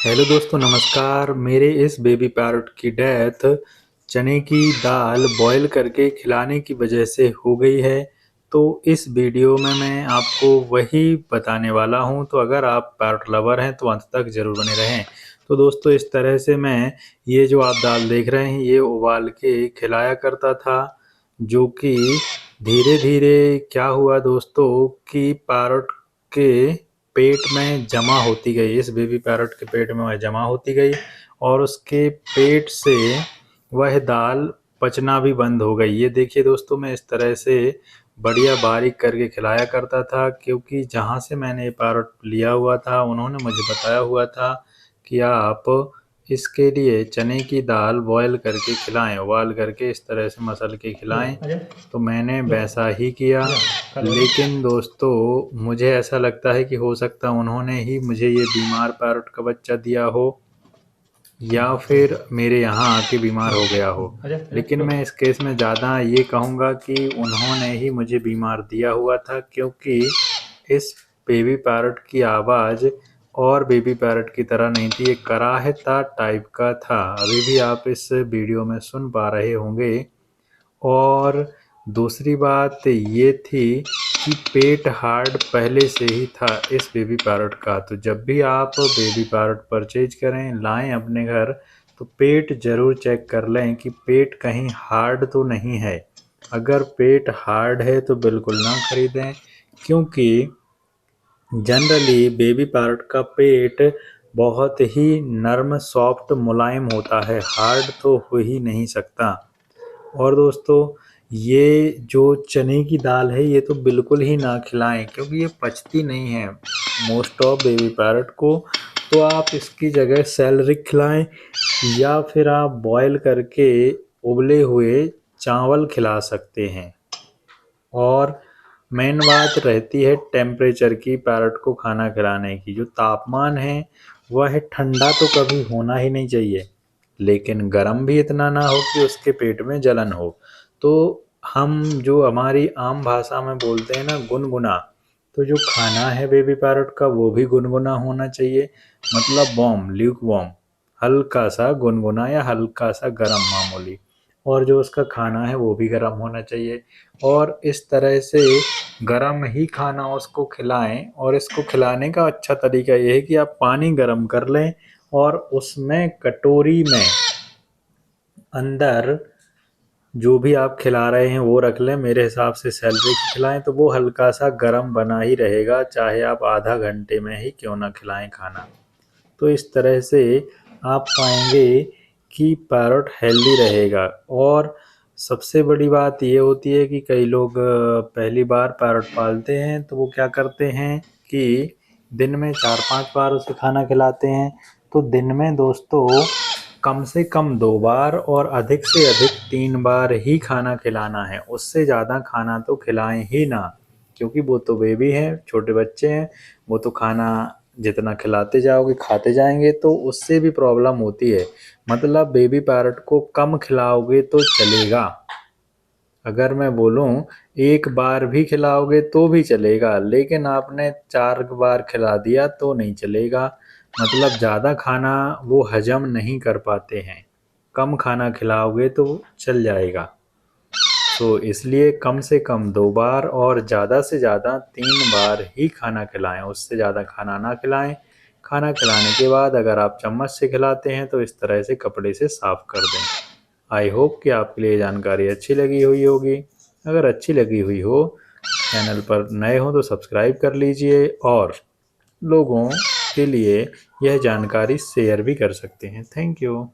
Hello दोस्तों, नमस्कार। मेरे इस बेबी पैरट की डेथ चने की दाल बॉईल करके खिलाने की वजह से हो गई है। तो इस वीडियो में मैं आपको वही बताने वाला हूं। तो अगर आप पैरट लवर हैं तो अंत तक ज़रूर बने रहें। तो दोस्तों, इस तरह से मैं ये जो आप दाल देख रहे हैं ये उबाल के खिलाया करता था, जो कि धीरे धीरे क्या हुआ दोस्तों कि पैरट के पेट में जमा होती गई। इस बेबी पैरट के पेट में वह जमा होती गई और उसके पेट से वह दाल पचना भी बंद हो गई। ये देखिए दोस्तों, मैं इस तरह से बढ़िया बारीक करके खिलाया करता था, क्योंकि जहाँ से मैंने ये पैरट लिया हुआ था उन्होंने मुझे बताया हुआ था कि आप इसके लिए चने की दाल बॉयल करके खिलाएं, उबाल करके इस तरह से मसल के खिलाएं। तो मैंने वैसा ही किया। लेकिन दोस्तों, मुझे ऐसा लगता है कि हो सकता है उन्होंने ही मुझे ये बीमार पैरट का बच्चा दिया हो या फिर मेरे यहाँ आके बीमार हो गया हो। लेकिन मैं इस केस में ज़्यादा ये कहूँगा कि उन्होंने ही मुझे बीमार दिया हुआ था, क्योंकि इस बेबी पैरट की आवाज़ और बेबी पैरट की तरह नहीं थी। एक कराहता टाइप का था। अभी भी आप इस वीडियो में सुन पा रहे होंगे। और दूसरी बात ये थी कि पेट हार्ड पहले से ही था इस बेबी पैरट का। तो जब भी आप बेबी पैरट परचेज करें, लाएं अपने घर, तो पेट ज़रूर चेक कर लें कि पेट कहीं हार्ड तो नहीं है। अगर पेट हार्ड है तो बिल्कुल ना खरीदें, क्योंकि जनरली बेबी पैरट का पेट बहुत ही नर्म, सॉफ्ट, मुलायम होता है। हार्ड तो हो ही नहीं सकता। और दोस्तों, ये जो चने की दाल है ये तो बिल्कुल ही ना खिलाएं, क्योंकि ये पचती नहीं है मोस्ट ऑफ बेबी पैरट को। तो आप इसकी जगह सैलरी खिलाएं या फिर आप बॉयल करके उबले हुए चावल खिला सकते हैं। और मेन बात रहती है टेम्परेचर की। पैरट को खाना खिलाने की जो तापमान है वह ठंडा तो कभी होना ही नहीं चाहिए, लेकिन गर्म भी इतना ना हो कि उसके पेट में जलन हो। तो हम जो हमारी आम भाषा में बोलते हैं ना, गुनगुना, तो जो खाना है बेबी पैरट का वो भी गुनगुना होना चाहिए। मतलब वार्म, ल्यूक वार्म, हल्का सा गुनगुना या हल्का सा गर्म मामूली। और जो उसका खाना है वो भी गर्म होना चाहिए। और इस तरह से गर्म ही खाना उसको खिलाएं। और इसको खिलाने का अच्छा तरीका ये है कि आप पानी गर्म कर लें और उसमें कटोरी में अंदर जो भी आप खिला रहे हैं वो रख लें। मेरे हिसाब से सैलरी खिलाएं तो वो हल्का सा गर्म बना ही रहेगा, चाहे आप आधा घंटे में ही क्यों ना खिलाएं खाना। तो इस तरह से आप पाएंगे कि पैरट हेल्दी रहेगा। और सबसे बड़ी बात ये होती है कि कई लोग पहली बार पैरट पालते हैं तो वो क्या करते हैं कि दिन में 4-5 बार उसे खाना खिलाते हैं। तो दिन में दोस्तों कम से कम 2 बार और अधिक से अधिक 3 बार ही खाना खिलाना है। उससे ज़्यादा खाना तो खिलाएं ही ना, क्योंकि वो तो बेबी हैं, छोटे बच्चे हैं। वो तो खाना जितना खिलाते जाओगे खाते जाएंगे, तो उससे भी प्रॉब्लम होती है। मतलब बेबी पैरट को कम खिलाओगे तो चलेगा। अगर मैं बोलूं एक बार भी खिलाओगे तो भी चलेगा, लेकिन आपने 4 बार खिला दिया तो नहीं चलेगा। मतलब ज़्यादा खाना वो हजम नहीं कर पाते हैं। कम खाना खिलाओगे तो चल जाएगा। तो इसलिए कम से कम 2 बार और ज़्यादा से ज़्यादा 3 बार ही खाना खिलाएं, उससे ज़्यादा खाना ना खिलाएं। खाना खिलाने के बाद अगर आप चम्मच से खिलाते हैं तो इस तरह से कपड़े से साफ़ कर दें। आई होप कि आपके लिए जानकारी अच्छी लगी हुई होगी। अगर अच्छी लगी हुई हो, चैनल पर नए हो तो सब्सक्राइब कर लीजिए और लोगों के लिए यह जानकारी शेयर भी कर सकते हैं। Thank you.